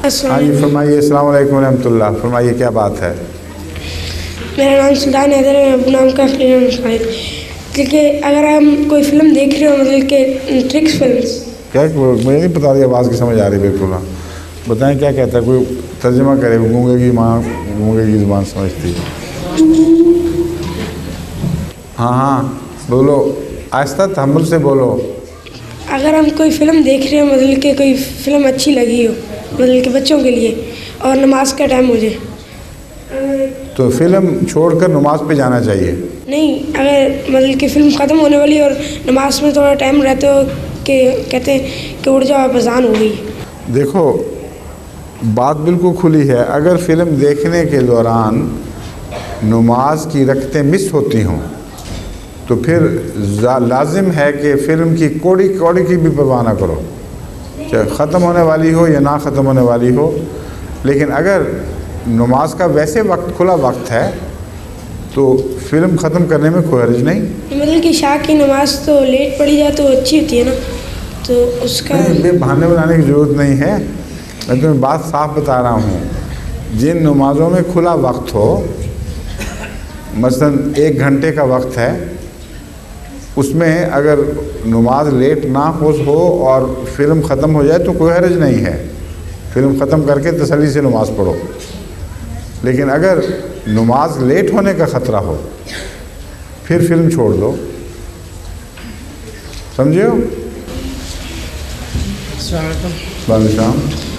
हाँ जी, फरमाइए। अस्सलाम वालेकुम रहमतुल्लाह। फरमाइए, क्या बात है? मेरा नाम सुल्तान हैदर है, अपना नाम का देखिए, अगर हम कोई फ़िल्म देख रहे हो, मतलब कि ट्रिक्स फिल्म्स। क्या? मुझे नहीं पता रही, आवाज़ की समझ आ रही बिल्कुल। हाँ बताएं, क्या कहता है? कोई तर्जुमा करे। गूंगे की माँ गूंगे की ज़ुबान समझती है। हाँ बोलो, आहिस्ता तहम्मुल से बोलो। अगर हम कोई फ़िल्म देख रहे हो, मतलब कि कोई फ़िल्म अच्छी लगी हो, मतलब कि बच्चों के लिए, और नमाज का टाइम हो जाए, तो फिल्म छोड़कर नमाज पे जाना चाहिए। नहीं, अगर मतलब कि फ़िल्म ख़त्म होने वाली और नमाज में थोड़ा टाइम रहते हो कि कहते हैं कि उठ जाओ, अज़ान हो गई। देखो, बात बिल्कुल खुली है। अगर फ़िल्म देखने के दौरान नमाज की रकतें मिस होती हों तो फिर लाजिम है कि फ़िल्म की कौड़ी कौड़ी की भी परवाह ना करो, चाहे ख़त्म होने वाली हो या ना ख़त्म होने वाली हो। लेकिन अगर नमाज का वैसे वक्त खुला वक्त है तो फ़िल्म ख़त्म करने में कोई हर्ज नहीं। मतलब कि शाह की नमाज तो लेट पड़ी जाए तो अच्छी होती है ना, तो उसका बहाने बनाने की ज़रूरत नहीं है। मैं तुम्हें बात साफ बता रहा हूँ। जिन नमाज़ों में खुला वक्त हो, मसलन 1 घंटे का वक्त है, उसमें अगर नमाज लेट ना हो और फ़िल्म ख़त्म हो जाए तो कोई हर्ज नहीं है। फ़िल्म ख़त्म करके तसल्ली से नमाज़ पढ़ो। लेकिन अगर नमाज लेट होने का ख़तरा हो फिर फ़िल्म छोड़ दो। समझे हो? अस्सलाम वालेकुम। वालेकुम।